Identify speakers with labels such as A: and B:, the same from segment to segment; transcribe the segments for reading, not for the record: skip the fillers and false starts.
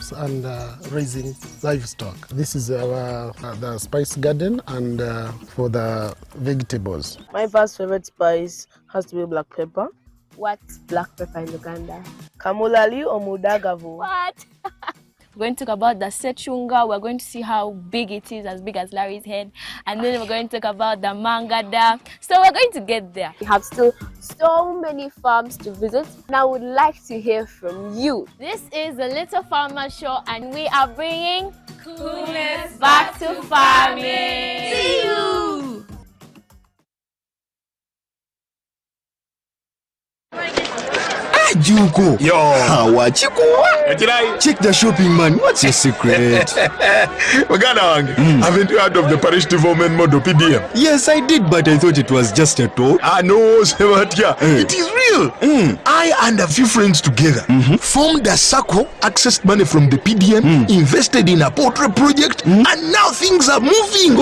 A: crops and raising livestock. This is the spice garden and for the vegetables.
B: My first favorite spice has to be black pepper.
C: What's black pepper in Uganda?
B: Kamulali or mudagavu.
C: What? We're going to talk about the sechunga. We're going to see how big it is, as big as Larry's head. And then we're going to talk about the mangada. So we're going to get there. We have still so many farms to visit, and I would like to hear from you. This is the Little Farmer Show, and we are bringing coolness back to farming. See you!
D: Juko.
E: Yo.
D: Wachiko. Check the shopping, man. What's your secret?
E: Haven't you heard of the parish development model, PDM?
D: Yes, I did, but I thought it was just a talk.
E: No, Sebatia. It is real. I and a few friends together formed a circle, accessed money from the PDM, invested in a poultry project, and now things are moving.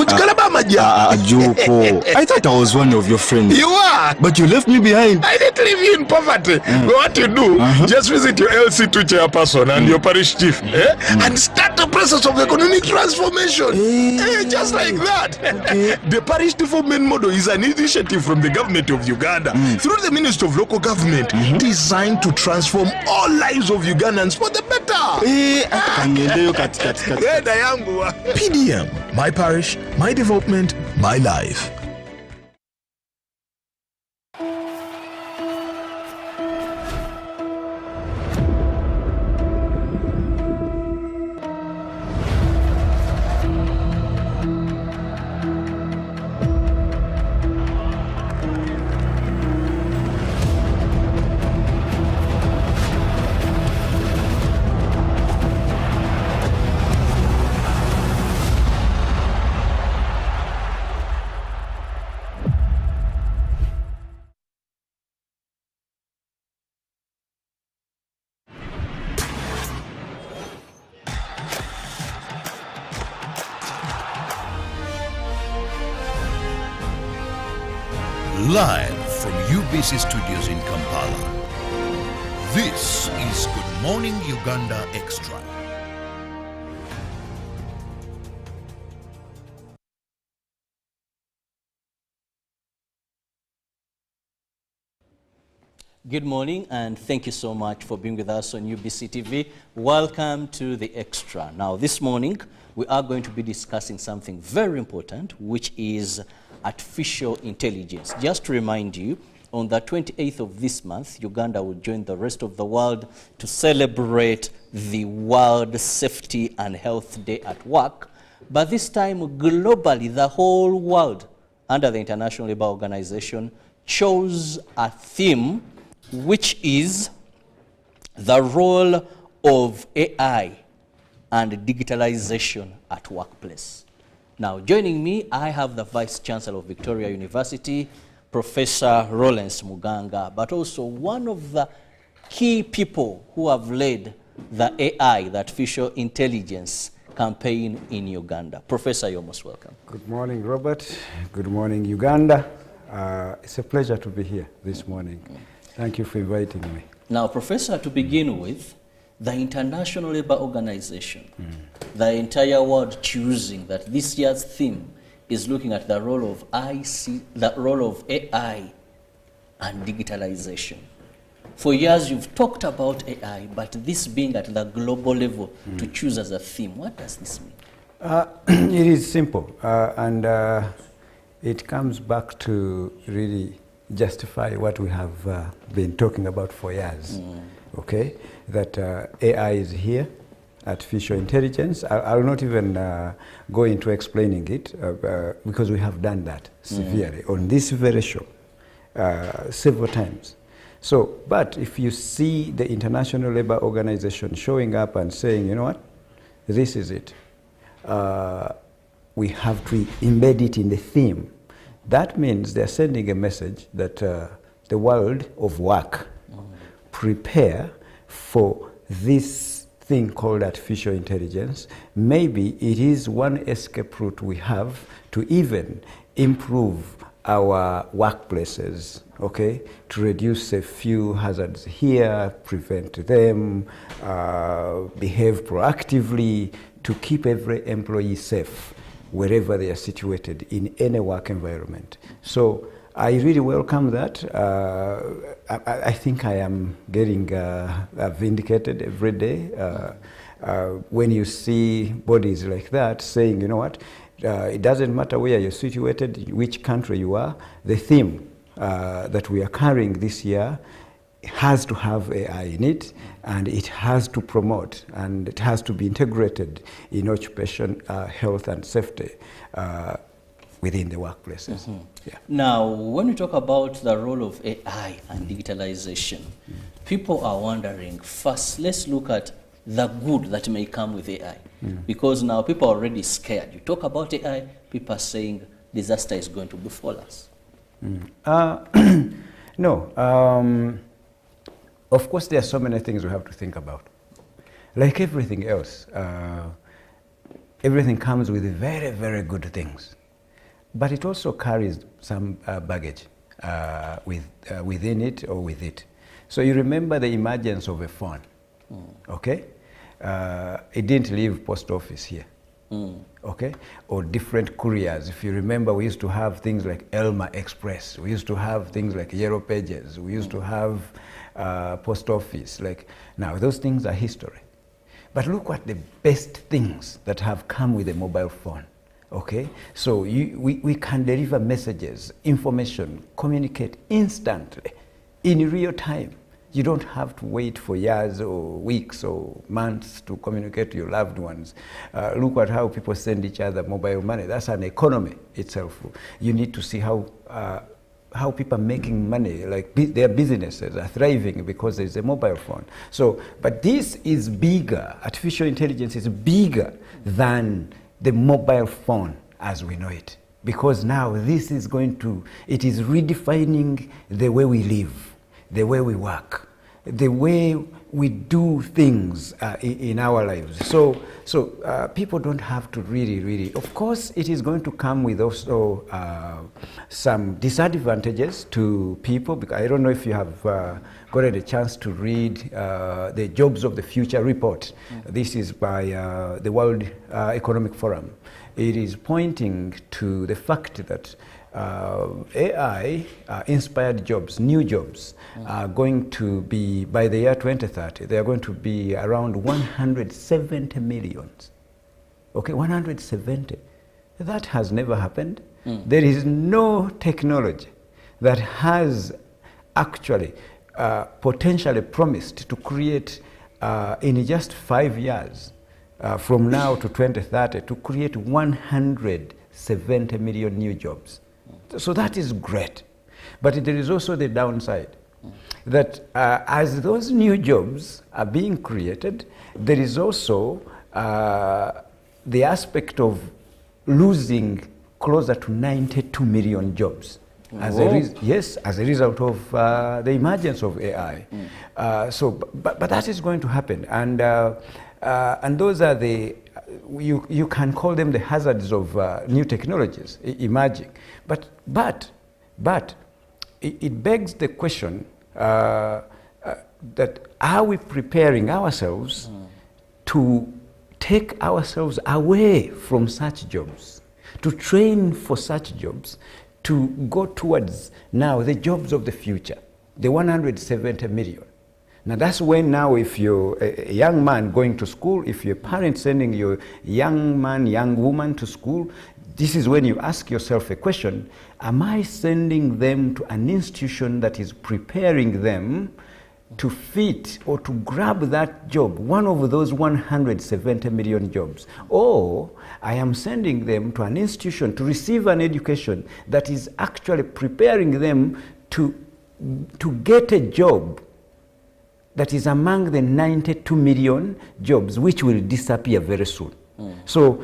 D: Juko. I thought I was one of your friends.
E: You are.
D: But you left me behind.
E: I didn't leave you in poverty. What you do, just visit your LC2 chairperson and your parish chief and start the process of economic transformation. Just like that.
D: Okay.
E: The parish development model is an initiative from the government of Uganda through the Ministry of Local Government designed to transform all lives of Ugandans for the better. PDM, my parish, my development, my life.
F: Live from UBC Studios in Kampala, this is Good Morning Uganda Extra.
G: Good morning, and thank you so much for being with us on UBC TV. Welcome to the Extra. Now, this morning, we are going to be discussing something very important, which is artificial intelligence. Just to remind you, on the 28th of this month, Uganda will join the rest of the world to celebrate the World Safety and Health Day at Work. But this time, globally, the whole world, under the International Labour Organization, chose a theme, which is the role of AI and digitalization at workplace. Now, joining me, I have the Vice Chancellor of Victoria University, Professor Lawrence Muganga, but also one of the key people who have led the AI, the artificial intelligence campaign in Uganda. Professor, you're most welcome.
H: Good morning, Robert. Good morning, Uganda. It's a pleasure to be here this morning. Thank you for inviting me.
G: Now, Professor, to begin with, the International Labour Organization, the entire world choosing that this year's theme is looking at the role of AI and digitalization. For years, you've talked about AI, but this being at the global level to choose as a theme, what does this mean?
H: It is simple, and it comes back to really justify what we have been talking about for years. Okay, that AI is here, artificial intelligence. I'll not even go into explaining it because we have done that severely on this very show several times. So, but if you see the International Labour Organization showing up and saying, you know what, this is it, we have to embed it in the theme. That means they're sending a message that the world of work prepare for this thing called artificial intelligence. Maybe it is one escape route we have to even improve our workplaces, okay, to reduce a few hazards here, prevent them, behave proactively to keep every employee safe wherever they are situated in any work environment. So I really welcome that. I think I am getting vindicated every day. When you see bodies like that saying, you know what, it doesn't matter where you're situated, which country you are, the theme that we are carrying this year has to have AI in it, and it has to promote, and it has to be integrated in occupation health and safety within the workplaces. Yeah.
G: Now, when we talk about the role of AI and digitalization, people are wondering, first, let's look at the good that may come with AI. Because now people are already scared. You talk about AI, people are saying disaster is going to befall us.
H: No. Of course, there are so many things we have to think about. Like everything else, everything comes with very, very good things. But it also carries some baggage within it or with it. So you remember the emergence of a phone, okay? It didn't leave post office here, okay? Or different couriers. If you remember, we used to have things like Elma Express. We used to have things like Yellow Pages. We used to have post office. Like, now, those things are history. But look at the best things that have come with a mobile phone. Okay, so we can deliver messages, information, communicate instantly, in real time. You don't have to wait for years or weeks or months to communicate to your loved ones. Look at how people send each other mobile money. That's an economy itself. You need to see how people are making money, like their businesses are thriving because there's a mobile phone. So, but this is bigger. Artificial intelligence is bigger than the mobile phone as we know it, because now this is it is redefining the way we live, the way we work, the way we do things in our lives. So people don't have to really, of course it is going to come with also some disadvantages to people, because I don't know if you have gotten a chance to read the Jobs of the Future report. This is by the World Economic Forum. It is pointing to the fact that AI inspired jobs, new jobs, are going to be, by the year 2030, they are going to be around 170 million. Okay, 170. That has never happened. There is no technology that has actually potentially promised to create in just 5 years from now to 2030 to create 170 million new jobs. So that is great. But there is also the downside, that as those new jobs are being created, there is also the aspect of losing closer to 92 million jobs. As a result of the emergence of AI. But that is going to happen. And those are you can call them the hazards of new technologies emerging. But it begs the question that are we preparing ourselves to take ourselves away from such jobs, to train for such jobs, to go towards now the jobs of the future, the 170 million. Now that's when now if you're a young man going to school, if you're a parent sending your young man, young woman to school, this is when you ask yourself a question, am I sending them to an institution that is preparing them to fit or to grab that job, one of those 170 million jobs? Or I am sending them to an institution to receive an education that is actually preparing them to get a job that is among the 92 million jobs which will disappear very soon. So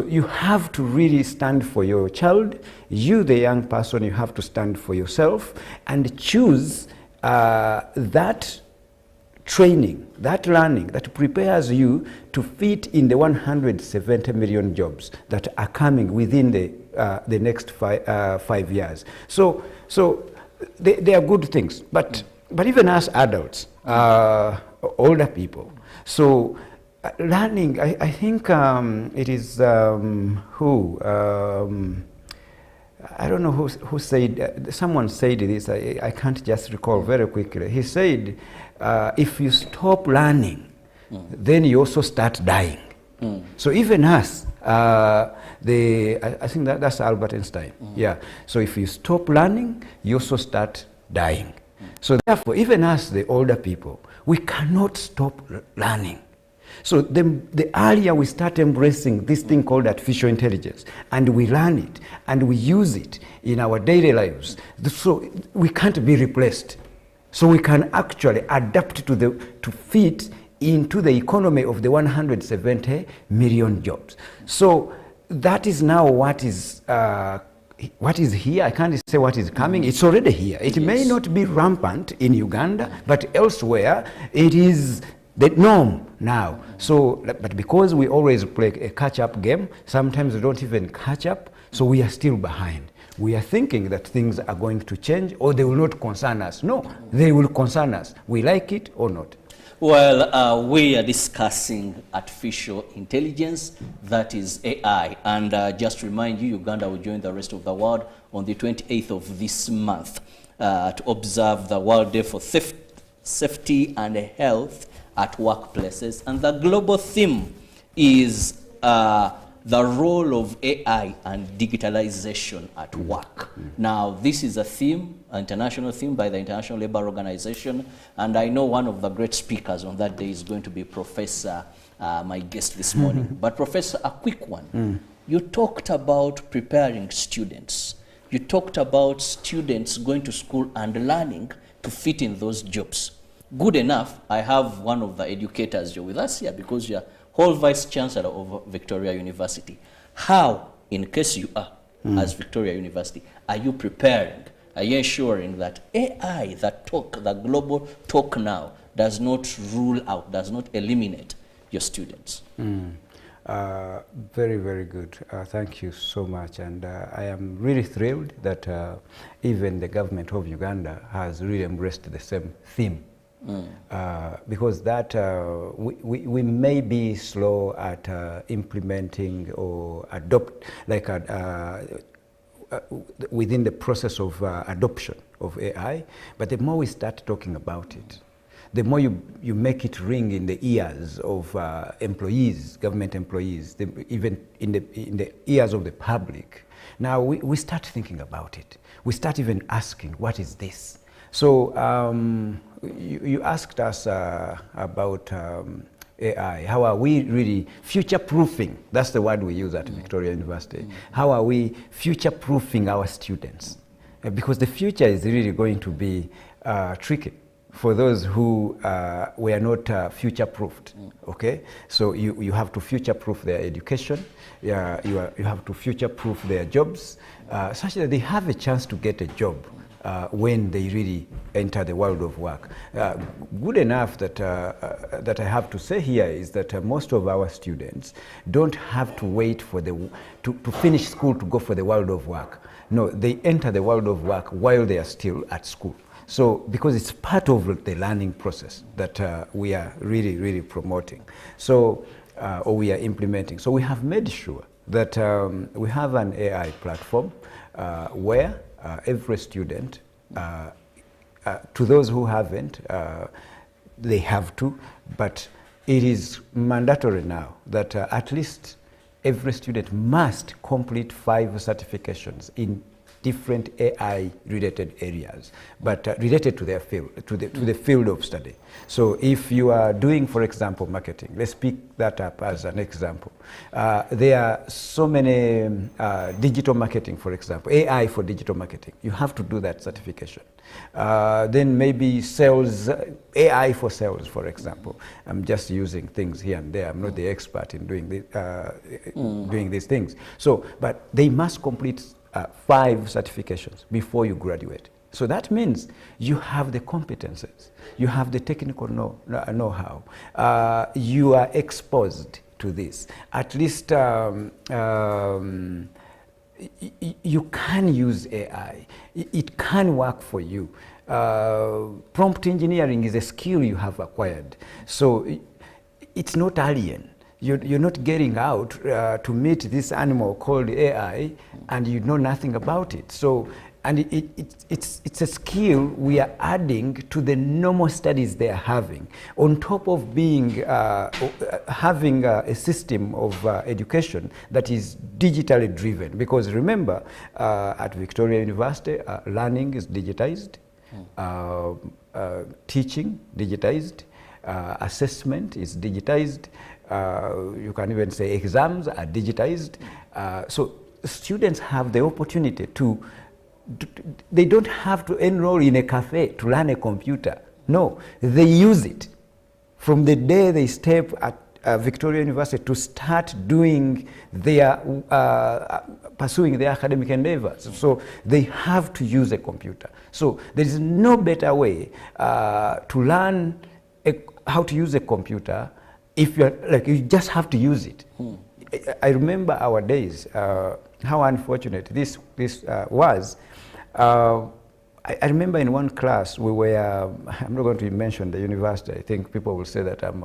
H: you have to really stand for your child. You, the young person, you have to stand for yourself and choose that training, that learning that prepares you to fit in the 170 million jobs that are coming within the next 5 years. So they are good things, but even as adults, older people, so learning, I think it is I don't know who said, someone said this, I can't just recall very quickly. He said, if you stop learning, then you also start dying. So even us, I think that's Albert Einstein. Yeah. So if you stop learning, you also start dying. So therefore, even us, the older people, we cannot stop learning. So the earlier we start embracing this thing called artificial intelligence, and we learn it, and we use it in our daily lives, so we can't be replaced. So we can actually adapt to fit into the economy of the 170 million jobs. So that is now what is here. I can't say what is coming. It's already here. It may not be rampant in Uganda, but elsewhere it is the norm now. So, but because we always play a catch-up game, sometimes we don't even catch up, so we are still behind. We are thinking that things are going to change or they will not concern us. No, they will concern us. We like it or not.
G: Well, we are discussing artificial intelligence, that is AI. And just to remind you, Uganda will join the rest of the world on the 28th of this month to observe the World Day for Safety and Health at Workplaces. And the global theme is the role of AI and digitalization at work. Now, this is a theme, an international theme by the International Labour Organization, and I know one of the great speakers on that day is going to be Professor, my guest this morning. But Professor, a quick one. You talked about preparing students. You talked about students going to school and learning to fit in those jobs. Good enough, I have one of the educators you're with us here because you're whole Vice Chancellor of Victoria University. How, in case you are, as Victoria University, are you preparing, are you ensuring that AI, that global talk now, does not rule out, does not eliminate your students?
H: Very, very good. Thank you so much. And I am really thrilled that even the government of Uganda has really embraced the same theme. Because that we may be slow at implementing or adopt, like within the process of adoption of AI, but the more we start talking about it, the more you make it ring in the ears of employees, government employees, even in the ears of the public. Now we start thinking about it. We start even asking, what is this? So you asked us about AI. How are we really future-proofing? That's the word we use at Victoria University. How are we future-proofing our students? Because the future is really going to be tricky for those who were not future-proofed. Okay, so you have to future-proof their education. You have to future-proof their jobs, such that they have a chance to get a job when they really enter the world of work. Good enough that that I have to say here is that most of our students don't have to wait for to finish school to go for the world of work. No, they enter the world of work while they are still at school. So, because it's part of the learning process that we are really, really promoting. So, or we are implementing. So we have made sure that we have an AI platform where every student, to those who haven't, they have to, but it is mandatory now that at least every student must complete 5 certifications in different AI-related areas, but related to their field, to the field of study. So if you are doing, for example, marketing, let's pick that up as an example. There are so many digital marketing, for example, AI for digital marketing. You have to do that certification. Then maybe sales, AI for sales, for example. I'm just using things here and there. I'm not the expert in doing these things. So, but they must complete 5 certifications before you graduate. So that means you have the competences, you have the technical know-how, you are exposed to this. At least you can use AI. It can work for you. Prompt engineering is a skill you have acquired. So it's not alien. You're not getting out to meet this animal called AI and you know nothing about it. So, and it's a skill we are adding to the normal studies they are having, on top of being having a system of education that is digitally driven. Because remember, at Victoria University, learning is digitized, teaching digitized, assessment is digitized, you can even say exams are digitized. So students have the opportunity to, they don't have to enroll in a cafe to learn a computer. No, they use it from the day they step at Victoria University to start doing their, pursuing their academic endeavors. So they have to use a computer. So there is no better way to learn how to use a computer if you're, like, you just have to use it. I remember our days, how unfortunate this was. I remember in one class we were, I'm not going to mention the university, I think people will say that I'm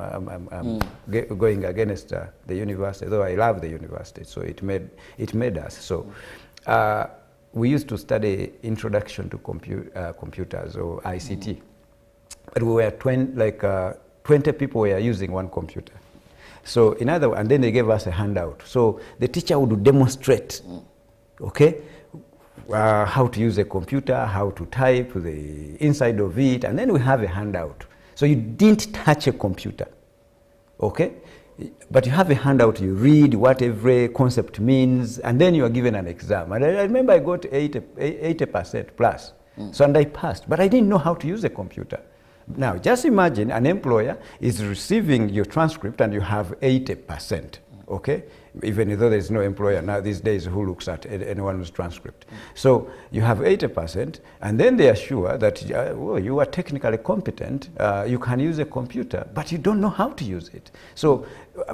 H: going against the university, though I love the university, so it made us. So we used to study introduction to computers, or ICT, but we were 20 people were using one computer. So in other words, and then they gave us a handout. So the teacher would demonstrate, okay, how to use a computer, how to type, the inside of it, and then we have a handout. So you didn't touch a computer, okay? But you have a handout, you read what every concept means, and then you are given an exam. And I remember I got 80% plus. So, and I passed, but I didn't know how to use a computer. Now, just imagine an employer is receiving your transcript and you have 80%, okay? Even though there's no employer now these days who looks at anyone's transcript. So you have 80%, and then they are sure that well, you are technically competent, you can use a computer, but you don't know how to use it. So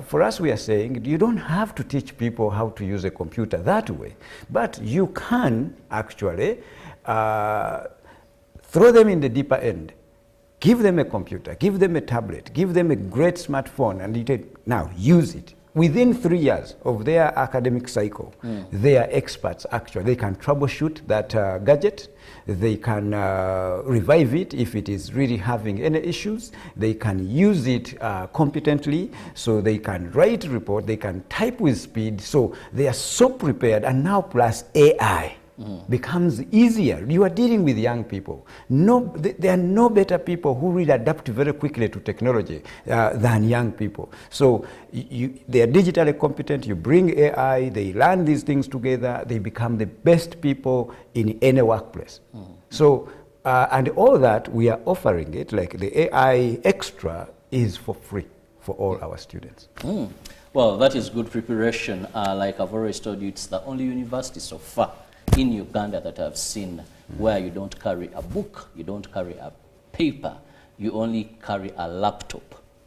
H: for us, we are saying you don't have to teach people how to use a computer that way, but you can actually throw them in the deeper end. Give them a computer, give them a tablet, give them a great smartphone, and you take, now use it. Within 3 years of their academic cycle, they are experts actually. They can troubleshoot that gadget, they can revive it if it is really having any issues, they can use it competently, so they can write a report, they can type with speed, so they are so prepared, and now plus AI. Becomes easier. You are dealing with young people. No, there are no better people who really adapt very quickly to technology than young people. So they are digitally competent. You bring AI, they learn these things together, they become the best people in any workplace. So, and all that we are offering it, like the AI Extra is for free for all our students.
G: Well, that is good preparation. Like I've always told you, it's the only university so far in Uganda that I've seen where you don't carry a book, you don't carry a paper, you only carry a laptop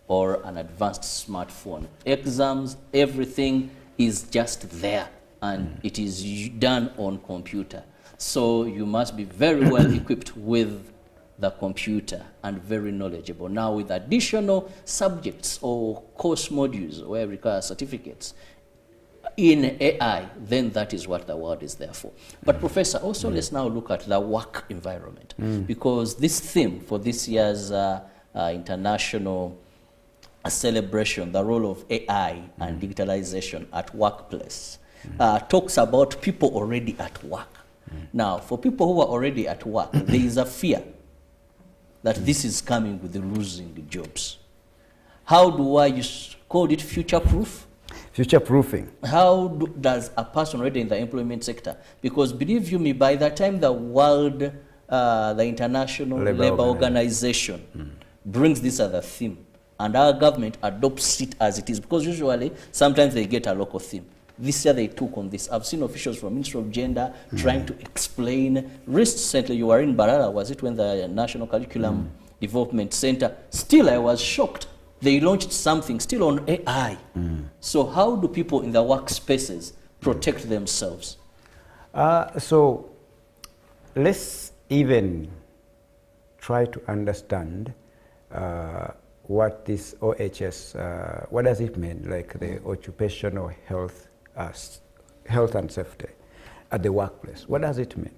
G: or an advanced smartphone. Exams, everything is just there, and it is done on computer. So you must be very well equipped with the computer and very knowledgeable. Now with additional subjects or course modules where we require certificates in AI, then that is what the world is there for. But Professor, also let's now look at the work environment, because this theme for this year's international celebration, the role of AI and digitalization at workplace, talks about people already at work. Now, for people who are already at work, there is a fear that this is coming with the losing the jobs. How do I call it future-proof?
H: Future-proofing.
G: How does a person already in the employment sector, because believe you me, by the time the world, the International Labour Organization brings this as a theme, and our government adopts it as it is, because usually, sometimes they get a local theme. this year they took on this. I've seen officials from Ministry of Gender trying to explain. Recently, you were in Barara, was it, when the National Curriculum Development Center, still I was shocked. They launched something still on AI. So how do people in the workspaces protect themselves?
H: So let's even try to understand what this OHS, what does it mean, like the occupational health, health and safety at the workplace. What does it mean?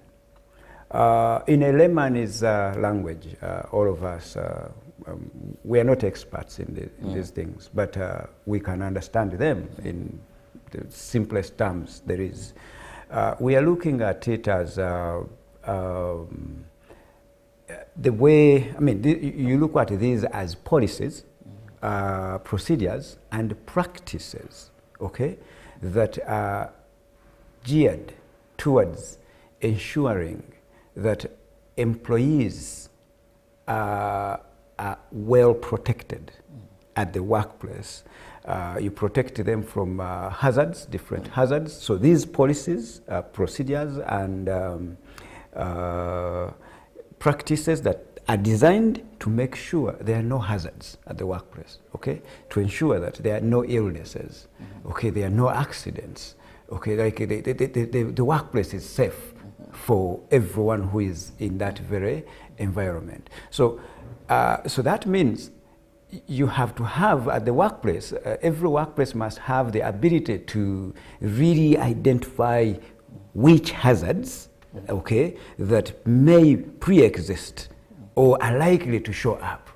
H: In a layman's language, all of us, we are not experts in these things, but we can understand them in the simplest terms there is. We are looking at it as the way, I mean, you look at these as policies, procedures, and practices, okay, that are geared towards ensuring that employees are well protected at the workplace. You protect them from hazards, different hazards. So these policies, procedures, and practices that are designed to make sure there are no hazards at the workplace, okay? To ensure that there are no illnesses, okay? There are no accidents, okay? Like the workplace is safe for everyone who is in that very environment. So, so that means you have to have at the workplace, every workplace must have the ability to really identify which hazards, okay, that may pre-exist or are likely to show up.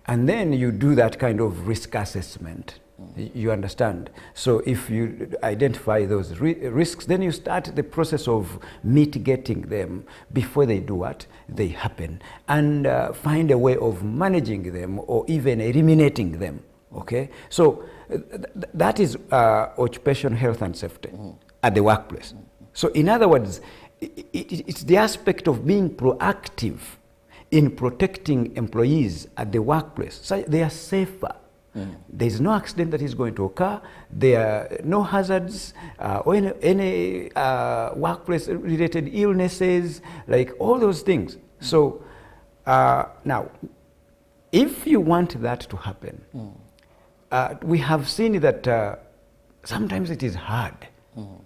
H: And then you do that kind of risk assessment. You understand? So if you identify those risks, then you start the process of mitigating them before they do what? They happen. And find a way of managing them or even eliminating them, okay? So that is occupational health and safety at the workplace. So in other words, it's the aspect of being proactive in protecting employees at the workplace so they are safer. There is no accident that is going to occur. There are no hazards or any workplace-related illnesses, like all those things. So now, if you want that to happen, we have seen that sometimes it is hard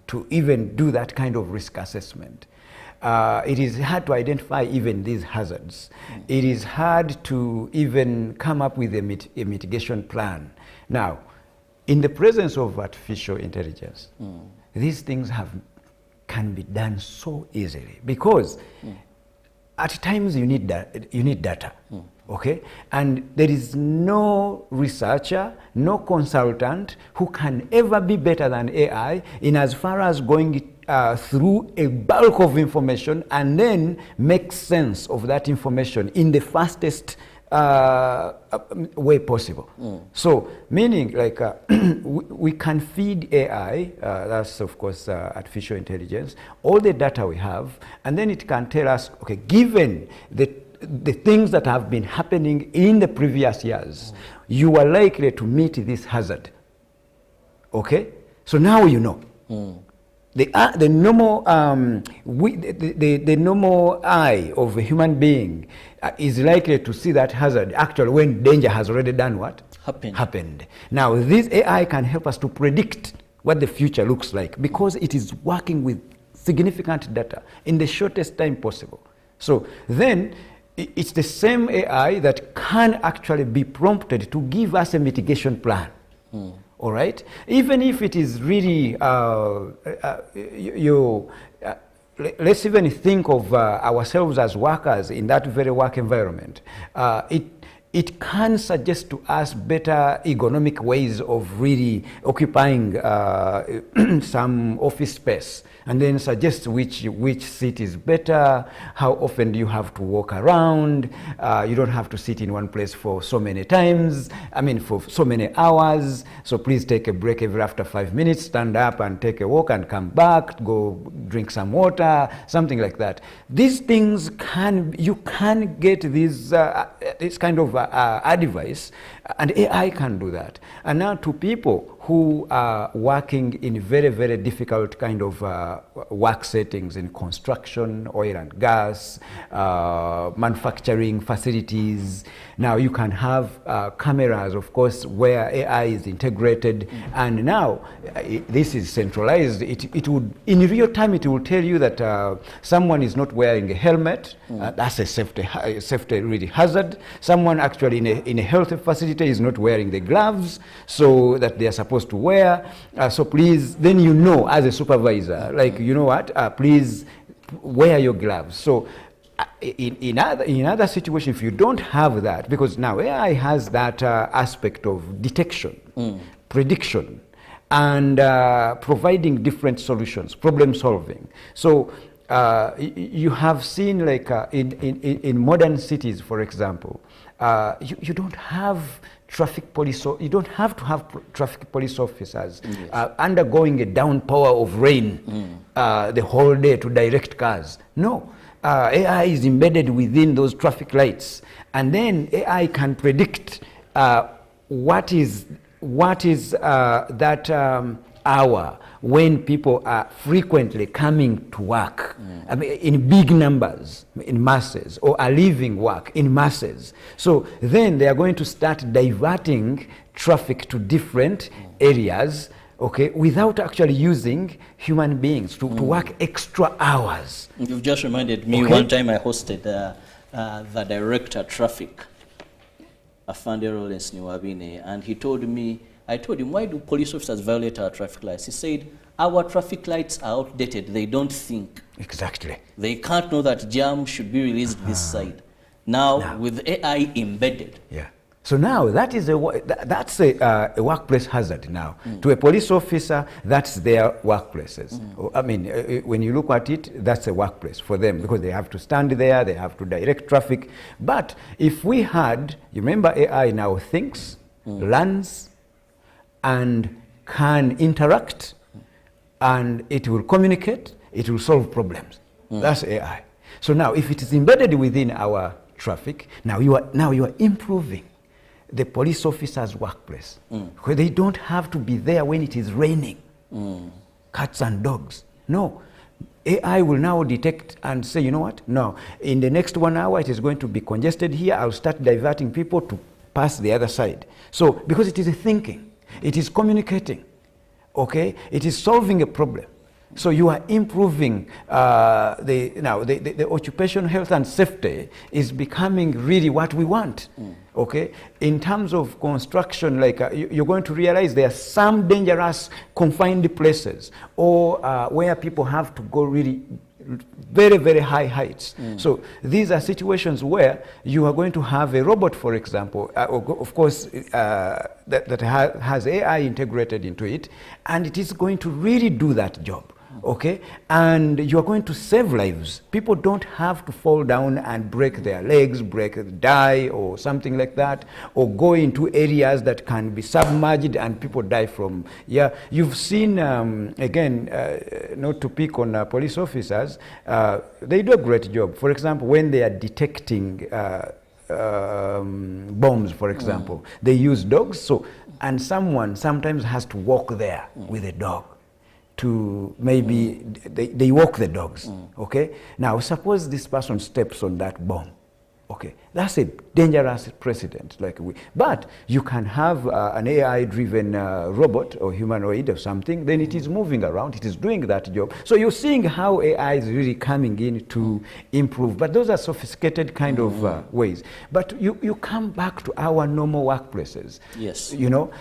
H: to even do that kind of risk assessment. It is hard to identify even these hazards. It is hard to even come up with a mitigation plan. Now, in the presence of artificial intelligence, these things can be done so easily because at times you need data. Okay, and there is no researcher, no consultant who can ever be better than AI in as far as going through a bulk of information and then make sense of that information in the fastest way possible. So, meaning like we can feed AI, that's of course artificial intelligence, all the data we have, and then it can tell us, okay, given the things that have been happening in the previous years, you are likely to meet this hazard. Okay? So now you know. The normal, the normal eye of a human being is likely to see that hazard actually when danger has already done what? Happened. Now this AI can help us to predict what the future looks like because it is working with significant data in the shortest time possible. So then, it's the same AI that can actually be prompted to give us a mitigation plan. All right? Even if it is really, let's even think of ourselves as workers in that very work environment. It can suggest to us better ergonomic ways of really occupying some office space, and then suggest which seat is better, how often do you have to walk around, you don't have to sit in one place for so many times, I mean for so many hours, so please take a break every after 5 minutes, stand up and take a walk and come back, go drink some water, something like that. These things you can get this kind of advice, and AI can do that. And now to people who are working in very, very difficult kind of work settings in construction, oil and gas, manufacturing facilities. Now you can have cameras, of course, where AI is integrated, and now this is centralized. It would, in real time, it will tell you that someone is not wearing a helmet. That's a safety really hazard. Someone actually in a health facility is not wearing the gloves, so that they are supposed to wear. So please, then you know as a supervisor, like, you know what, please wear your gloves. So in other situations, if you don't have that, because now AI has that aspect of detection, prediction, and providing different solutions, problem solving. So you have seen, like in modern cities, for example, you don't have traffic police, you don't have to have traffic police officers undergoing a downpour of rain the whole day to direct cars. No, AI is embedded within those traffic lights, and then AI can predict what is that hour when people are frequently coming to work, I mean, in big numbers, in masses, or are leaving work in masses. So then they are going to start diverting traffic to different areas, okay, without actually using human beings to work extra hours.
G: You've just reminded me, one time I hosted the director traffic, Afande Lawrence Niwabine, and he told me, I told him, why do police officers violate our traffic lights? He said, our traffic lights are outdated. They don't think.
H: Exactly.
G: They can't know that jam should be released this side. Now, with AI embedded.
H: Yeah. So now that's a workplace hazard now. To a police officer, that's their workplaces. I mean, when you look at it, that's a workplace for them because they have to stand there, they have to direct traffic. But if we had, you remember AI now thinks, learns, and can interact, and it will communicate, it will solve problems. That's AI. So now, if it is embedded within our traffic, now you are improving the police officer's workplace, where they don't have to be there when it is raining, cats and dogs. No, AI will now detect and say, you know what? No, in the next 1 hour, it is going to be congested here. I'll start diverting people to pass the other side. So, because it is a thinking, it is communicating, okay? It is solving a problem. So you are improving the occupational health and safety is becoming really what we want, okay? In terms of construction, like you're going to realize there are some dangerous confined places or where people have to go really very, very high heights. So these are situations where you are going to have a robot, for example, of course, that has AI integrated into it, and it is going to really do that job. Okay, and you are going to save lives. People don't have to fall down and break their legs, die or something like that, or go into areas that can be submerged and people die from. Yeah, you've seen, again, not to pick on police officers, they do a great job. For example, when they are detecting bombs, for example, they use dogs. So, and someone sometimes has to walk there with a dog. To maybe they walk the dogs, okay? Now suppose this person steps on that bomb, okay? That's a dangerous precedent. But you can have an AI-driven robot or humanoid or something, then it is moving around, it is doing that job. So you're seeing how AI is really coming in to improve. But those are sophisticated kind of ways. But you come back to our normal workplaces.
G: Yes.
H: You know,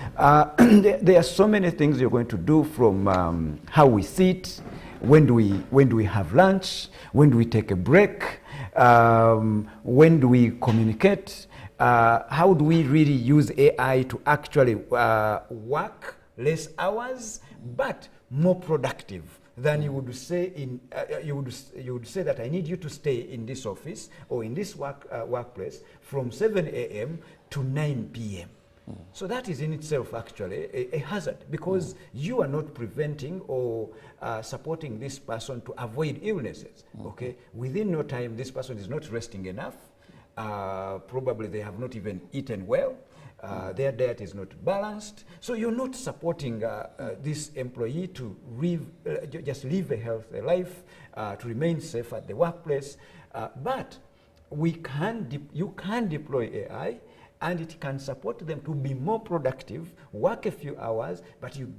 H: there are so many things you're going to do, from how we sit, when do we have lunch, when do we take a break, when do we communicate, how do we really use AI to actually work less hours but more productive than you would say you would say that I need you to stay in this office or in this workplace from 7 a.m. to 9 p.m. So that is in itself actually a hazard, because you are not preventing or supporting this person to avoid illnesses. Okay, within no time this person is not resting enough. Probably they have not even eaten well. their diet is not balanced. So you're not supporting this employee to just live a healthy life, to remain safe at the workplace. But you can deploy AI, and it can support them to be more productive, work a few hours, but you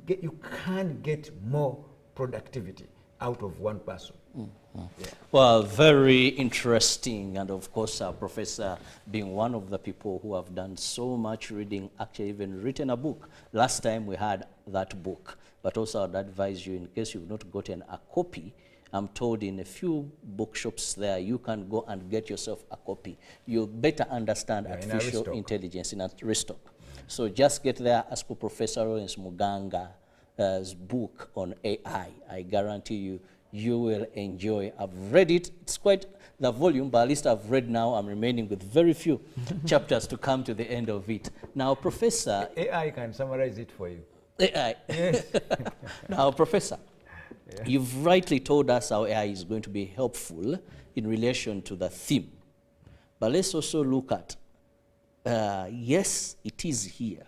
H: can get more productivity out of one person. Yeah.
G: Well, very interesting, and of course, Professor, being one of the people who have done so much reading, actually even written a book. Last time we had that book, but also I'd advise you, in case you've not gotten a copy, I'm told in a few bookshops there, you can go and get yourself a copy. You'll better understand artificial intelligence in a restock. So just get there, ask for Professor Lawrence Muganga's book on AI. I guarantee you, you will enjoy. I've read it. It's quite the volume, but at least I've read now. I'm remaining with very few chapters to come to the end of it. Now, Professor...
H: AI can summarize it for you.
G: AI. Yes. Now, Professor, you've rightly told us how AI is going to be helpful in relation to the theme. But let's also look at, yes, it is here.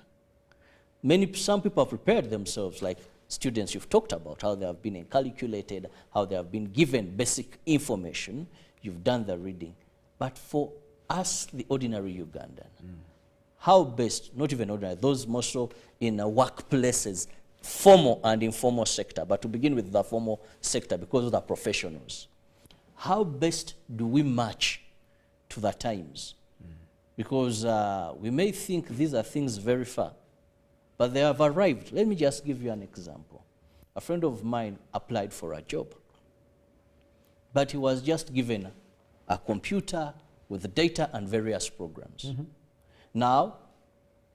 G: Some people have prepared themselves, like students you've talked about, how they have been calculated, how they have been given basic information. You've done the reading. But for us, the ordinary Ugandan, how best, not even ordinary, those more so in workplaces, formal and informal sector, but to begin with the formal sector because of the professionals, how best do we match to the times? Because we may think these are things very far, but they have arrived. Let me just give you an example. A friend of mine applied for a job, but he was just given a computer with data and various programs. Now,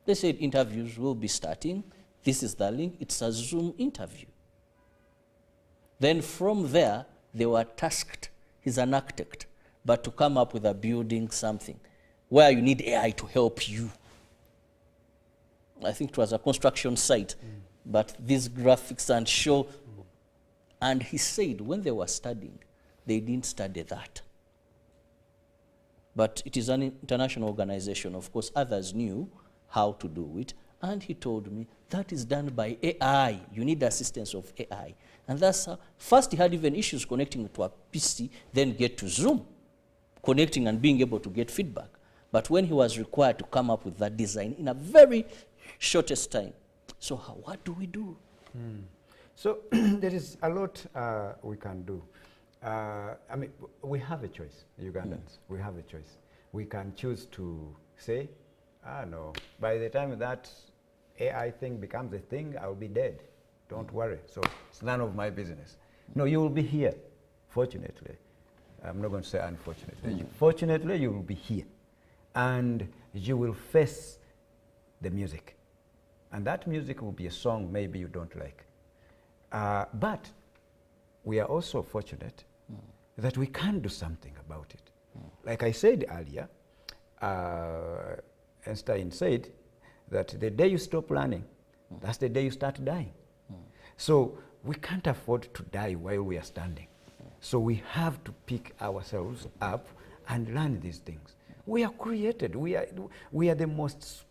G: they said interviews will be starting. This is the link. It's a Zoom interview. Then from there, they were tasked, he's an architect, but to come up with a building something where you need AI to help you. I think it was a construction site, but these graphics and show, and he said when they were studying, they didn't study that. But it is an international organization. Of course, others knew how to do it. And he told me, that is done by AI. You need the assistance of AI. And that's how, first he had even issues connecting to a PC, then get to Zoom, connecting and being able to get feedback. But when he was required to come up with that design in a very shortest time. So what do we do?
H: So there is a lot we can do. I mean, we have a choice, Ugandans. We have a choice. We can choose to say, no, by the time that AI thing becomes a thing, I'll be dead. Don't worry. So it's none of my business. No, you will be here, fortunately. I'm not going to say unfortunately. Fortunately, you will be here. And you will face the music. And that music will be a song maybe you don't like. But we are also fortunate that we can do something about it. Like I said earlier, Einstein said that the day you stop learning, that's the day you start dying. So we can't afford to die while we are standing. So we have to pick ourselves up and learn these things. We are created. We are the most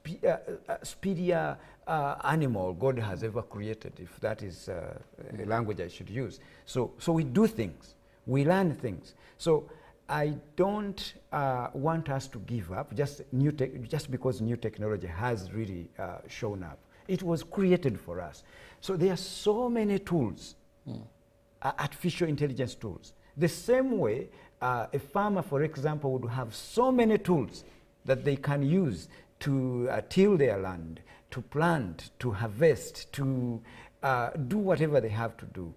H: speedier animal God has ever created, if that is a language I should use. So we do things. We learn things. So I don't want us to give up just because new technology has really shown up. It was created for us. So there are so many tools, artificial intelligence tools. The same way a farmer, for example, would have so many tools that they can use to till their land, to plant, to harvest, to do whatever they have to do.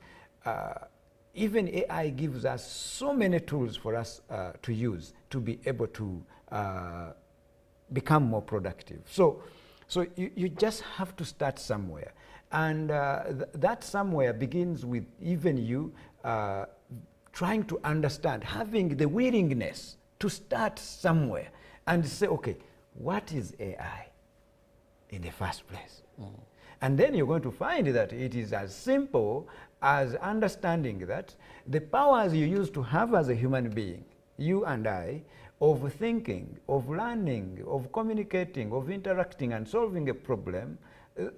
H: Even AI gives us so many tools for us to use to be able to become more productive. So you just have to start somewhere. And that somewhere begins with even you trying to understand, having the willingness to start somewhere and say, okay, what is AI in the first place? And then you're going to find that it is as simple as understanding that the powers you used to have as a human being, you and I, of thinking, of learning, of communicating, of interacting and solving a problem,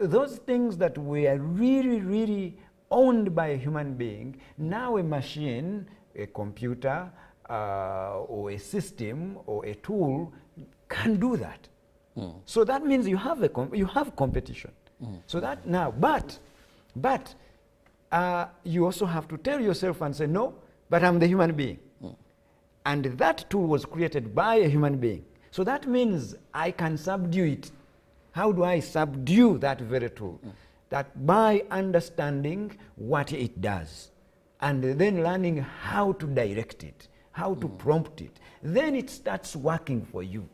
H: those things that were really, really owned by a human being, now a machine, a computer, or a system or a tool can do that. So that means you have competition. So that now, but you also have to tell yourself and say, no, but I'm the human being. And that tool was created by a human being. So that means I can subdue it. How do I subdue that very tool? That by understanding what it does and then learning how to direct it, how to prompt it, then it starts working for you.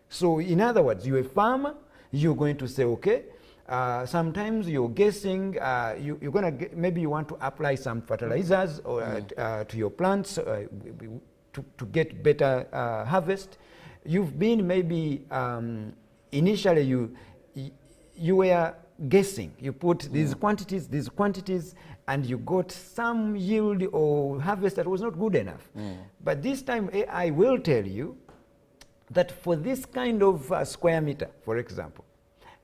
H: So in other words, you're a farmer, you're going to say, okay, sometimes you're guessing, you're going to, maybe you want to apply some fertilizers or, to your plants to get better harvest. You've been maybe, initially you were guessing. You put these quantities, and you got some yield or harvest that was not good enough. But this time AI will tell you that for this kind of square meter, for example,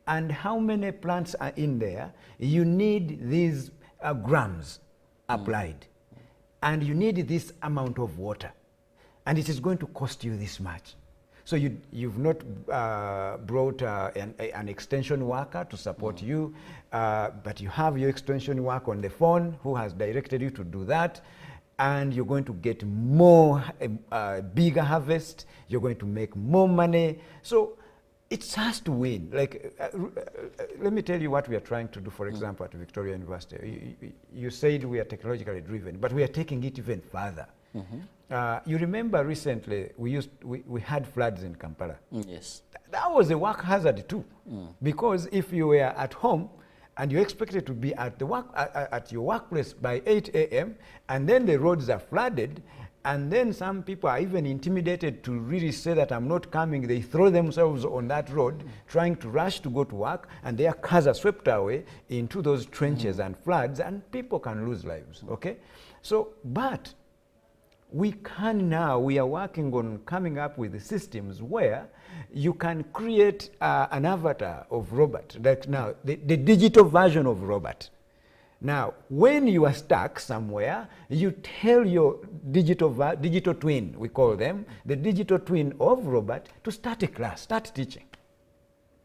H: and how many plants are in there, you need these grams applied. And you need this amount of water. And it is going to cost you this much. So you've not brought an extension worker to support you, but you have your extension worker on the phone who has directed you to do that, and you're going to get more, bigger harvest, you're going to make more money. So it has to win. Like, let me tell you what we are trying to do, for example, at Victoria University. You said we are technologically driven, but we are taking it even further. You remember recently we had floods in Kampala.
G: Yes.
H: That was a work hazard too, because if you were at home and you expected to be at at your workplace by 8 a.m. and then the roads are flooded, and then some people are even intimidated to really say that I'm not coming. They throw themselves on that road trying to rush to go to work, and their cars are swept away into those trenches and floods, and people can lose lives. Okay, so but we are working on coming up with systems where you can create an avatar of robot, like now the digital version of robot. Now, when you are stuck somewhere, you tell your digital twin, we call them, the digital twin of robot, to start a class, start teaching.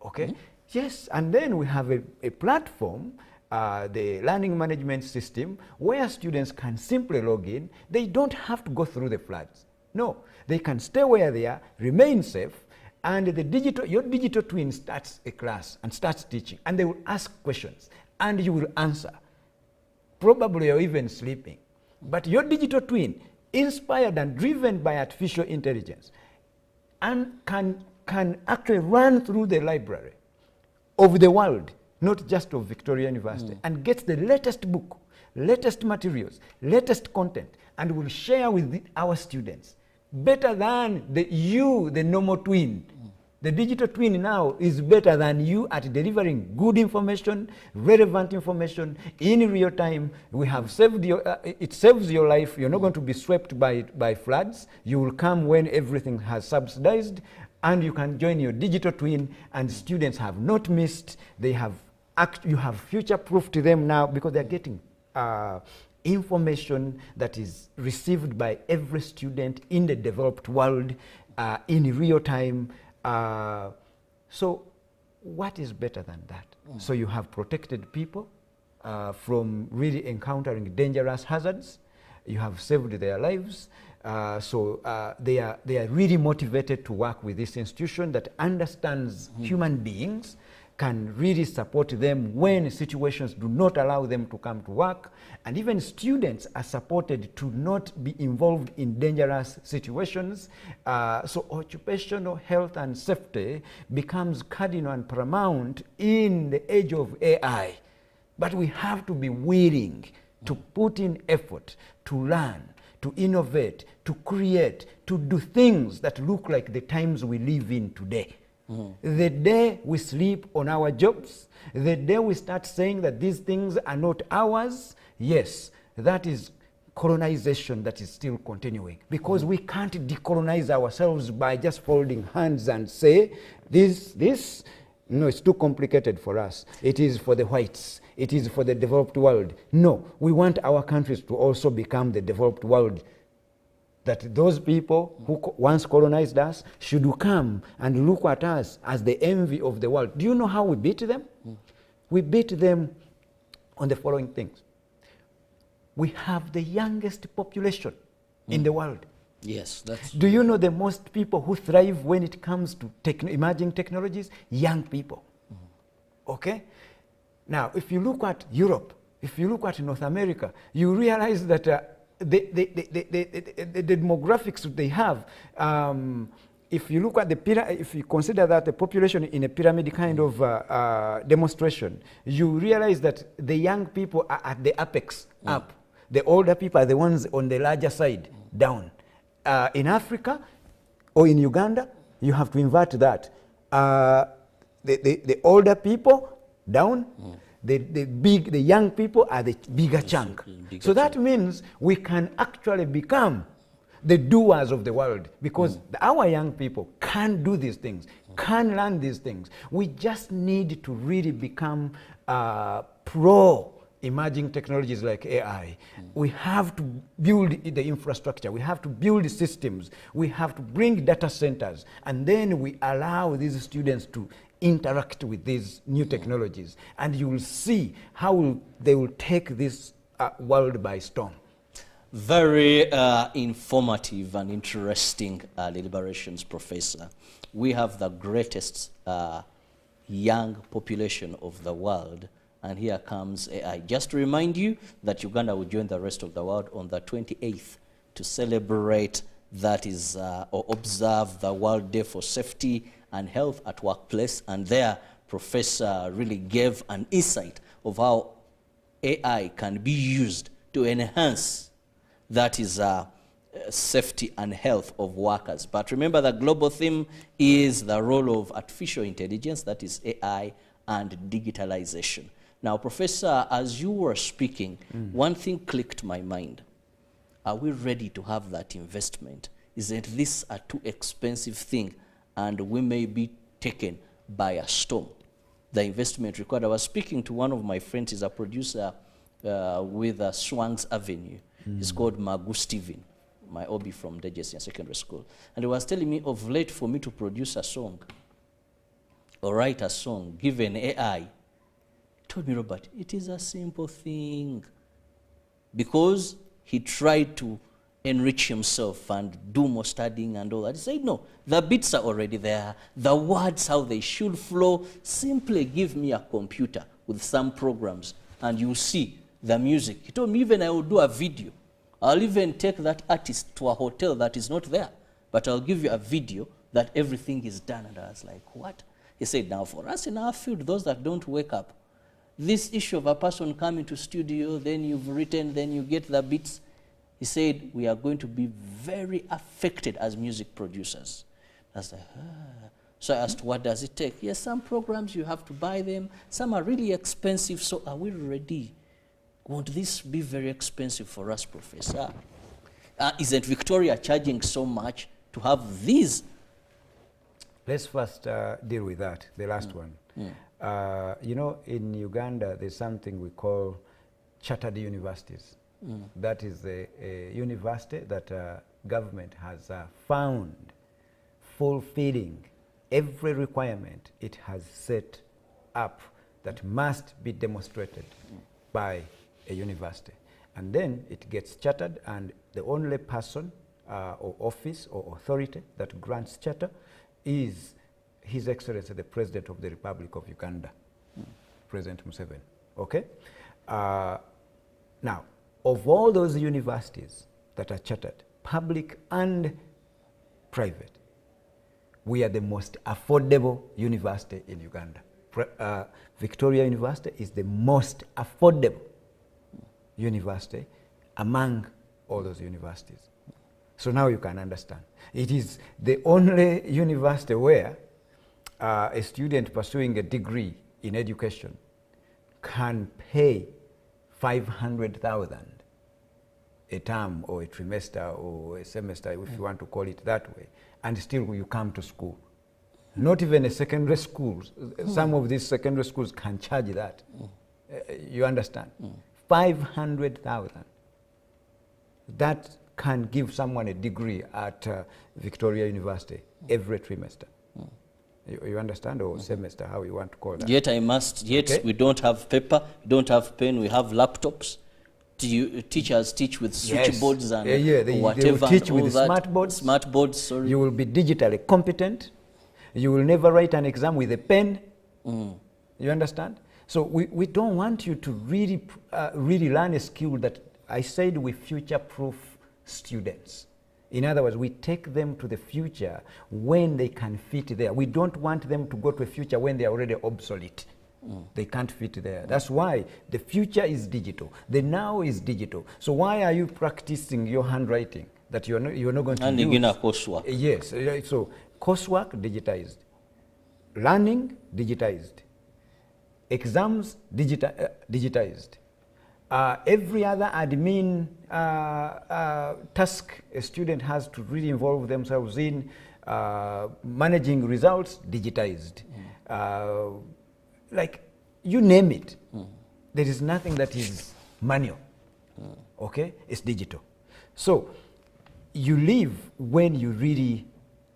H: Okay? Yes, and then we have a platform, the learning management system, where students can simply log in. They don't have to go through the floods. No, they can stay where they are, remain safe, and your digital twin starts a class and starts teaching, and they will ask questions, and you will answer. Probably you're even sleeping. But your digital twin, inspired and driven by artificial intelligence, and can actually run through the library of the world, not just of Victoria University, and gets the latest book, latest materials, latest content, and will share with our students. Better than the normal twin. The digital twin now is better than you at delivering good information, relevant information in real time. We have saved it saves your life. You're not going to be swept by floods. You will come when everything has subsidized, and you can join your digital twin, and students have not missed. You have future-proofed them now, because they're getting information that is received by every student in the developed world in real time. So what is better than that? So you have protected people from really encountering dangerous hazards. You have saved their lives. So they are really motivated to work with this institution that understands human beings, can really support them when situations do not allow them to come to work. And even students are supported to not be involved in dangerous situations. So occupational health and safety becomes cardinal and paramount in the age of AI. But we have to be willing to put in effort, to learn, to innovate, to create, to do things that look like the times we live in today. The day we sleep on our jobs, the day we start saying that these things are not ours, yes, that is colonization that is still continuing, because we can't decolonize ourselves by just folding hands and say, this, no, it's too complicated for us. It is for the whites. It is for the developed world. No, we want our countries to also become the developed world, that those people who once colonized us should come and look at us as the envy of the world. Do you know how we beat them? We beat them on the following things. We have the youngest population in the world.
G: Yes, that's
H: Do you know the most people who thrive when it comes to emerging technologies? Young people. Okay? Now, if you look at Europe, if you look at North America, you realize that the demographics they have, if you look at if you consider that the population in a pyramid kind of demonstration, you realize that the young people are at the apex, up. The older people are the ones on the larger side, down. In Africa or in Uganda, you have to invert that. The older people down, the young people are the bigger chunk. So that means we can actually become the doers of the world, because our young people can do these things, can learn these things. We just need to really become pro emerging technologies like AI. We have to build the infrastructure. We have to build systems. We have to bring data centers. And then we allow these students to interact with these new technologies. And you will see how they will take this world by storm.
G: Very informative and interesting deliberations, Professor. We have the greatest young population of the world, and here comes AI. Just to remind you that Uganda will join the rest of the world on the 28th to celebrate, that is, or observe the World Day for Safety and Health at Workplace. And there, Professor really gave an insight of how AI can be used to enhance, that is, safety and health of workers. But remember, the global theme is the role of artificial intelligence, that is AI, and digitalization. Now, Professor, as you were speaking, one thing clicked my mind. Are we ready to have that investment? Isn't this a too expensive thing, and we may be taken by a storm? The investment required. I was speaking to one of my friends, he's a producer with Swang's Avenue. He's called Magu Steven, my OB from Dejesia Secondary School. And he was telling me of late, for me to produce a song or write a song, given AI, he told me, Robert, it is a simple thing. Because he tried to enrich himself and do more studying and all that. He said, no, the beats are already there. The words, how they should flow. Simply give me a computer with some programs and you see the music. He told me, even I will do a video. I'll even take that artist to a hotel that is not there, but I'll give you a video that everything is done. And I was like, what? He said, now for us in our field, those that don't wake up, this issue of a person coming to studio, then you've written, then you get the beats. He said, we are going to be very affected as music producers. I was like, ah. So I asked, what does it take? Yes, some programs you have to buy them. Some are really expensive. So are we ready? Won't this be very expensive for us, Professor? Isn't Victoria charging so much to have these?
H: Let's first deal with that, the last one. You know, in Uganda, there's something we call chartered universities. That is a university that government has found fulfilling every requirement it has set up that must be demonstrated by a university. And then it gets chartered, and the only person or office or authority that grants charter is His Excellency the President of the Republic of Uganda, President Museveni. Okay? Now, of all those universities that are chartered, public and private, we are the most affordable university in Uganda. Victoria University is the most affordable university among all those universities. So now you can understand. It is the only university where a student pursuing a degree in education can pay 500,000 a term or a trimester or a semester, if you want to call it that way, and still you come to school. Not even a secondary school. Some of these secondary schools can charge that. You understand? 500,000. That can give someone a degree at Victoria University every trimester. You understand? Or semester, how you want to call that.
G: Yet we don't have paper, we don't have pen, we have laptops. Teachers teach with switchboards and whatever.
H: They will teach with smart boards.
G: Smart boards, sorry.
H: You will be digitally competent. You will never write an exam with a pen. You understand? So we don't want you to really learn a skill that I said we future-proof students. In other words, we take them to the future when they can fit there. We don't want them to go to a future when they are already obsolete. They can't fit there. That's why the future is digital. The now is digital. So why are you practicing your handwriting that you're not going to
G: and
H: use?
G: And coursework.
H: Yes. So coursework digitized. Learning digitized. Exams digitized. Every other admin task a student has to really involve themselves in, managing results digitized. Like, you name it. There is nothing that is manual. Okay? It's digital. So you live when you really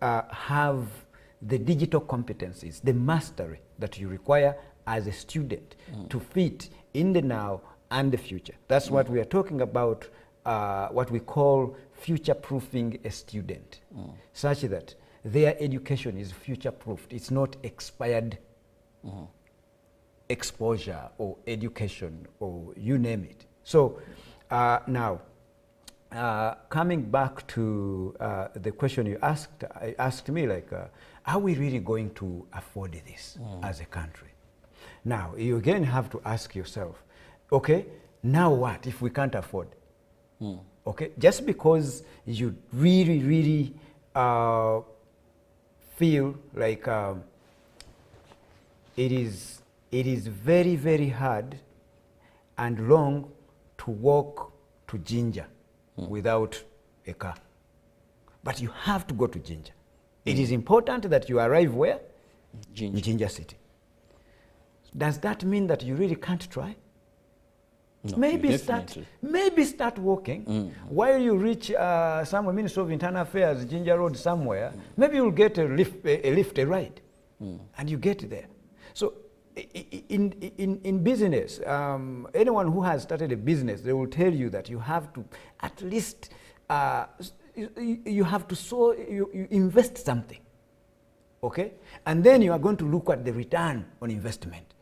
H: have the digital competencies, the mastery that you require as a student to fit in the now and the future. That's what we are talking about, what we call future-proofing a student, such that their education is future-proofed. It's not expired exposure or education or you name it. So now, coming back to the question you asked me, like, are we really going to afford this as a country? Now, you again have to ask yourself, okay, now what if we can't afford? Okay, just because you really feel like it is very hard and long to walk to Jinja without a car. But you have to go to Jinja. It is important that you arrive where? Jinja City. Does that mean that you really can't try?
G: No,
H: maybe start walking. While you reach somewhere, Ministry of Internal Affairs, Jinja Road somewhere, maybe you'll get a ride, and you get there. So in business, anyone who has started a business, they will tell you that you have to at least, you have to you invest something, okay? And then you are going to look at the return on investment.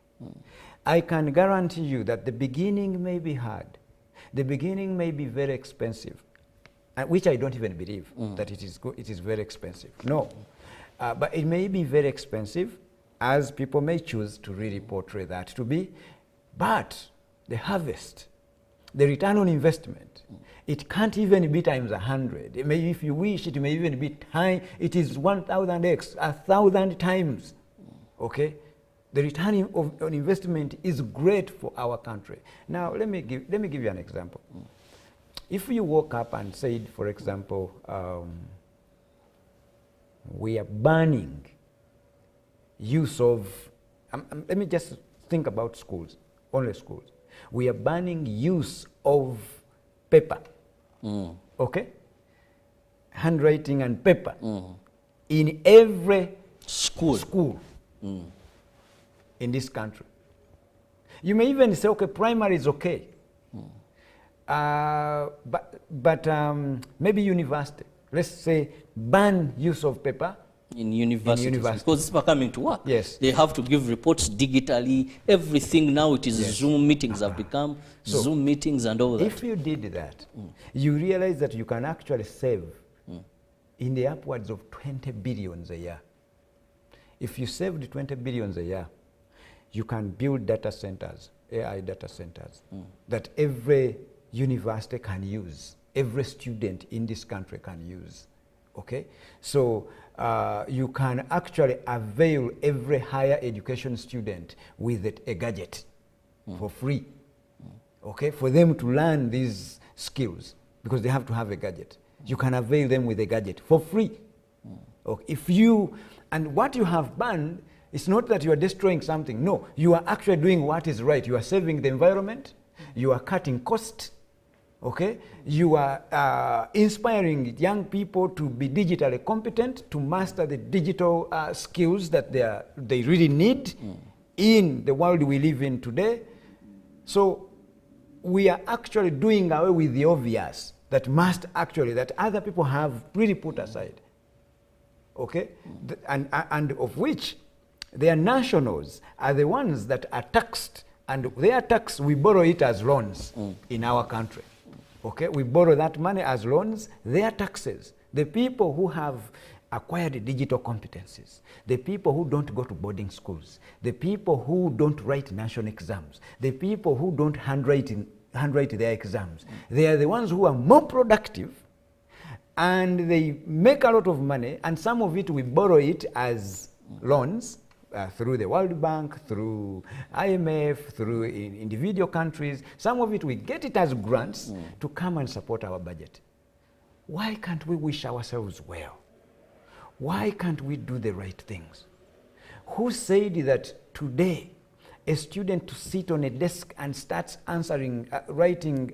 H: I can guarantee you that the beginning may be hard. The beginning may be very expensive, which I don't even believe that it is very expensive. No, but it may be very expensive, as people may choose to really portray that to be. But the harvest, the return on investment, it can't even be times 100. It may, if you wish, it may even be it is 1,000x, 1,000 times. Okay? The return on investment is great for our country. Now, let me give you an example. If you woke up and said, for example, we are banning use of, let me just think about schools, only schools. We are banning use of paper, okay? Handwriting and paper in every school. In this country. You may even say, okay, primary is okay. But maybe university. Let's say ban use of paper
G: in universities. Because people are coming to work.
H: Yes.
G: They have to give reports digitally. Everything now, it is Zoom meetings have become Zoom meetings and all that.
H: If you did that, you realize that you can actually save in the upwards of 20 billions a year. If you saved 20 billions a year, you can build data centers, AI data centers, that every university can use, every student in this country can use, okay? So you can actually avail every higher education student with a gadget for free, okay? For them to learn these skills because they have to have a gadget. You can avail them with a gadget for free. Okay. And what you have banned, it's not that you are destroying something. No, you are actually doing what is right. You are saving the environment. You are cutting costs. Okay, you are inspiring young people to be digitally competent, to master the digital skills that they really need in the world we live in today. So we are actually doing away with the obvious that other people have really put aside. Okay, and of which their nationals are the ones that are taxed, and their tax, we borrow it as loans in our country. Okay, we borrow that money as loans, their taxes. The people who have acquired digital competencies, the people who don't go to boarding schools, the people who don't write national exams, the people who don't handwrite their exams, they are the ones who are more productive, and they make a lot of money, and some of it we borrow it as loans, through the World Bank, through IMF, through individual countries. Some of it we get it as grants to come and support our budget. Why can't we wish ourselves well? Why can't we do the right things? Who said that today a student to sit on a desk and starts answering, writing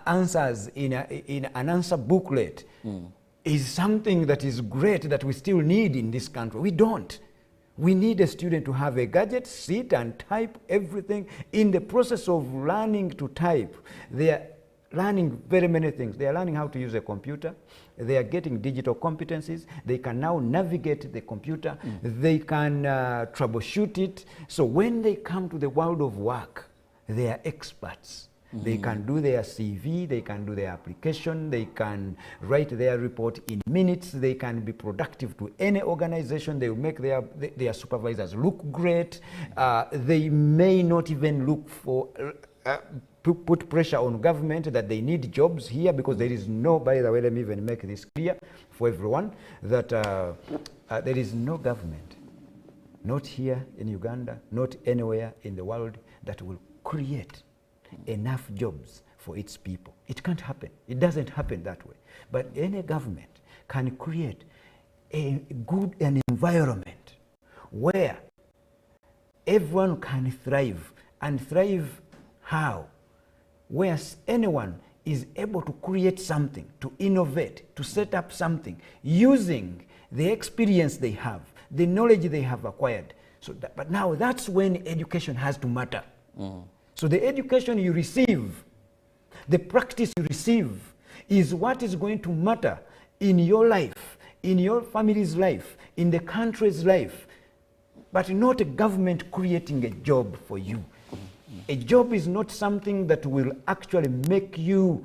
H: answers in an answer booklet is something that is great, that we still need in this country? We don't. We need a student to have a gadget, sit and type everything. In the process of learning to type, they are learning very many things. They are learning how to use a computer. They are getting digital competencies. They can now navigate the computer. They can troubleshoot it. So when they come to the world of work, they are experts. They can do their CV, they can do their application, they can write their report in minutes, they can be productive to any organization, they will make their supervisors look great. They may not even look for, put pressure on government that they need jobs here, because there is no, by the way, let me even make this clear for everyone, that there is no government, not here in Uganda, not anywhere in the world, that will create enough jobs for its people. It can't happen. It doesn't happen that way. But any government can create an environment where everyone can thrive. And thrive how? Where anyone is able to create something, to innovate, to set up something, using the experience they have, the knowledge they have acquired. But now that's when education has to matter. So the education you receive, the practice you receive, is what is going to matter in your life, in your family's life, in the country's life, but not a government creating a job for you. A job is not something that will actually make you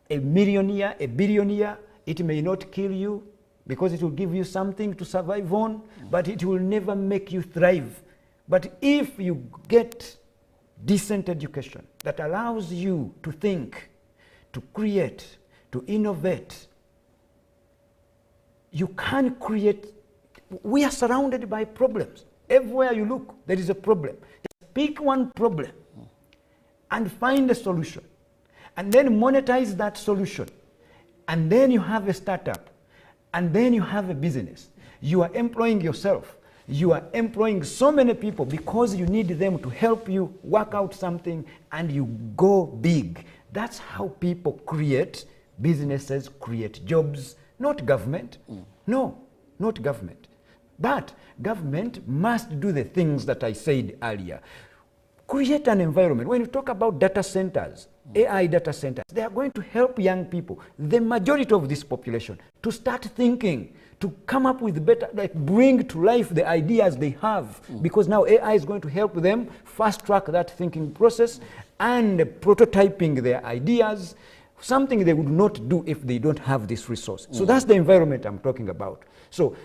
H: a millionaire, a billionaire. It may not kill you because it will give you something to survive on, but it will never make you thrive. But if you get decent education that allows you to think, to create, to innovate, you can create. We are surrounded by problems. Everywhere you look, there is a problem. Just pick one problem and find a solution, and then monetize that solution, and then you have a startup, and then you have a business. You are employing yourself. You are employing so many people because you need them to help you work out something, and you go big. That's how people create businesses, create jobs, not government. No, not government. But government must do the things that I said earlier. Create an environment. When you talk about data centers, AI data centers, they are going to help young people, the majority of this population, to start thinking, to come up with better, like bring to life the ideas they have, because now AI is going to help them fast track that thinking process and prototyping their ideas, something they would not do if they don't have this resource. So that's the environment I'm talking about. So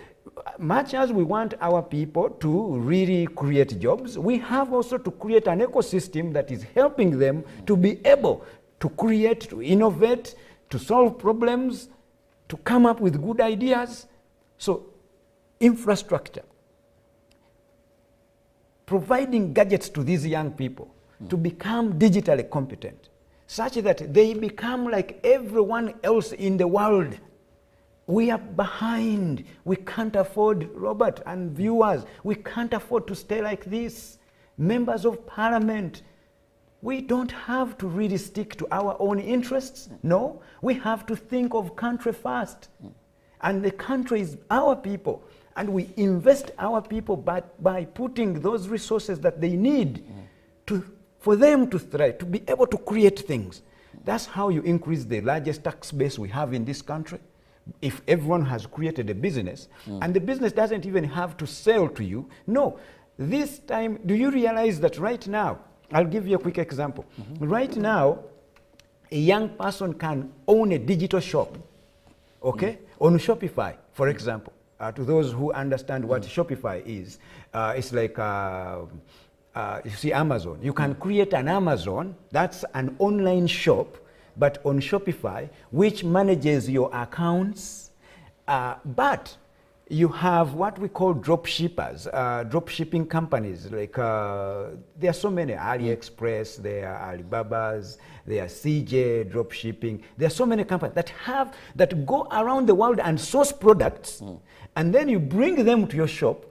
H: much as we want our people to really create jobs, we have also to create an ecosystem that is helping them to be able to create, to innovate, to solve problems, to come up with good ideas. So infrastructure, providing gadgets to these young people to become digitally competent, such that they become like everyone else in the world. We are behind. We can't afford, Robert and viewers, we can't afford to stay like this. Members of Parliament, we don't have to really stick to our own interests. No, we have to think of country first. And the country is our people. And we invest our people by putting those resources that they need for them to thrive, to be able to create things. That's how you increase the largest tax base we have in this country. If everyone has created a business, and the business doesn't even have to sell to you. No, this time, do you realize that right now, I'll give you a quick example. Right now, a young person can own a digital shop, okay, on Shopify, for example. To those who understand what Shopify is, it's like, you see Amazon. You can create an Amazon, that's an online shop, but on Shopify, which manages your accounts, but you have what we call drop shippers, drop shipping companies. Like there are so many, AliExpress, there are Alibaba's, there are CJ drop shipping. There are so many companies that go around the world and source products, and then you bring them to your shop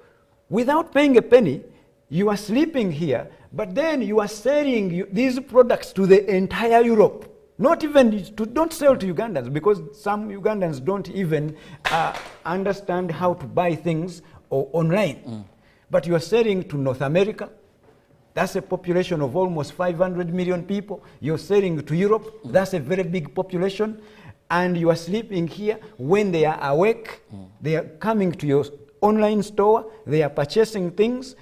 H: without paying a penny. You are sleeping here, but then you are selling these products to the entire Europe. Not even, don't sell to Ugandans, because some Ugandans don't even understand how to buy things online. But you are selling to North America. That's a population of almost 500 million people. You're selling to Europe. That's a very big population. And you are sleeping here. When they are awake, they are coming to your online store. They are purchasing things.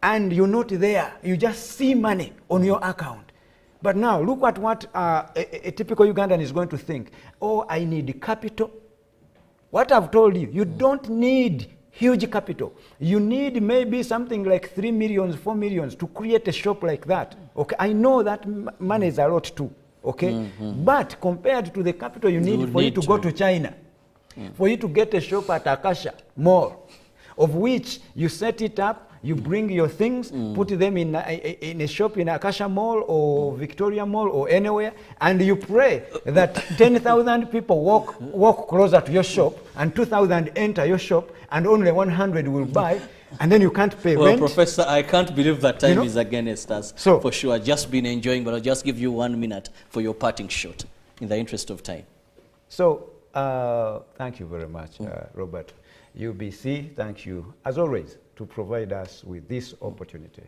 H: And you're not there. You just see money on your account. But now, look at what a typical Ugandan is going to think. Oh, I need capital. What I've told you, you don't need huge capital. You need maybe something like 3 million, 4 million to create a shop like that. Okay, I know that money is a lot too. Okay, but compared to the capital you need for you to go to China, for you to get a shop at Akasha Mall, of which you set it up. You bring your things, put them in a shop in Akasha Mall or Victoria Mall or anywhere, and you pray that 10,000 people walk closer to your shop, and 2,000 enter your shop, and only 100 will buy, and then you can't pay rent.
G: Well, Professor, I can't believe that time is against us. So, for sure, I've just been enjoying, but I'll just give you 1 minute for your parting shot, in the interest of time.
H: So, thank you very much, Robert. UBC, thank you, as always, to provide us with this opportunity.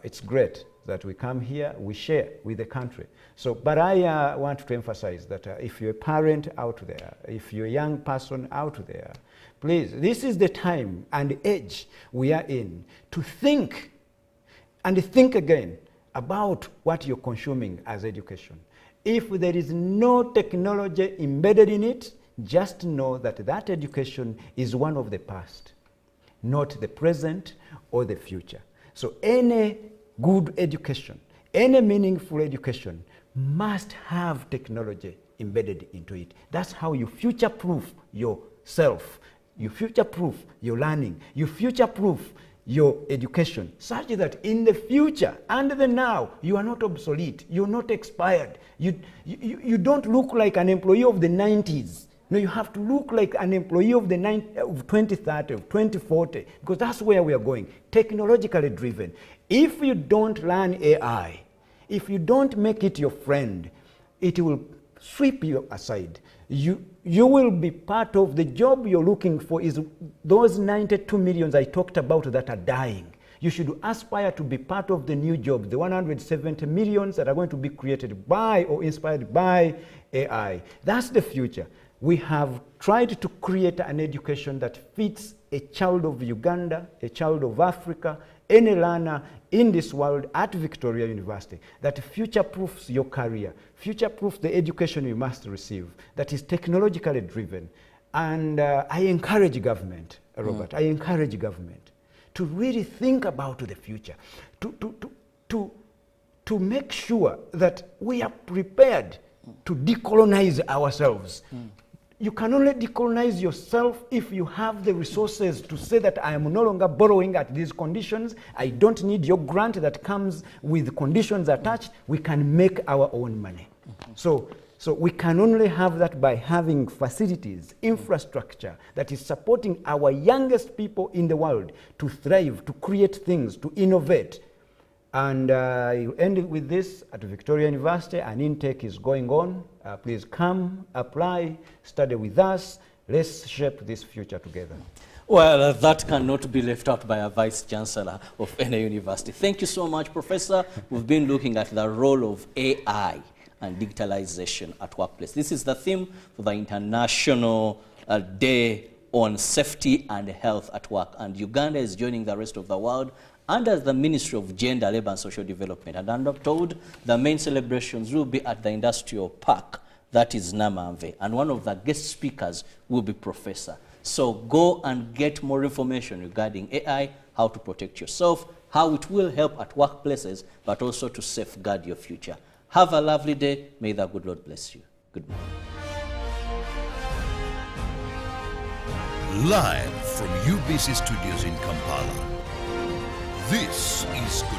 H: It's great that we come here, we share with the country. So, but I want to emphasize that if you're a parent out there, if you're a young person out there, please, this is the time and age we are in to think and think again about what you're consuming as education. If there is no technology embedded in it, just know that that education is one of the past, not the present or the future. So any good education, any meaningful education must have technology embedded into it. That's how you future-proof yourself, you future-proof your learning, you future-proof your education, such that in the future and the now, you are not obsolete, you're not expired. You don't look like an employee of the 90s. No, you have to look like an employee of the 2030, of 2040, because that's where we are going, technologically driven. If you don't learn AI, if you don't make it your friend, it will sweep you aside. You will be part of the job you're looking for is those 92 millions I talked about that are dying. You should aspire to be part of the new jobs, the 170 millions that are going to be created by or inspired by AI. That's the future. We have tried to create an education that fits a child of Uganda, a child of Africa, any learner in this world at Victoria University, that future-proofs your career, future-proofs the education you must receive, that is technologically driven. And I encourage government, Robert, I encourage government to really think about the future, to make sure that we are prepared to decolonize ourselves. you can only decolonize yourself if you have the resources to say that I am no longer borrowing at these conditions. I don't need your grant that comes with conditions attached. We can make our own money. So we can only have that by having facilities, infrastructure that is supporting our youngest people in the world to thrive, to create things, to innovate. And you end it with this. At Victoria University, an intake is going on. Please come, apply, study with us. Let's shape this future together.
G: Well, that cannot be left out by a Vice Chancellor of any university. Thank you so much, Professor. We've been looking at the role of AI and digitalization at workplace. This is the theme for the International Day on Safety and Health at Work. And Uganda is joining the rest of the world under the Ministry of Gender, Labour and Social Development. And I'm told the main celebrations will be at the Industrial Park, that is Namamve. And one of the guest speakers will be Professor. So go and get more information regarding AI, how to protect yourself, how it will help at workplaces, but also to safeguard your future. Have a lovely day. May the good Lord bless you. Good morning.
F: Live from UBC Studios in Kampala. This is Good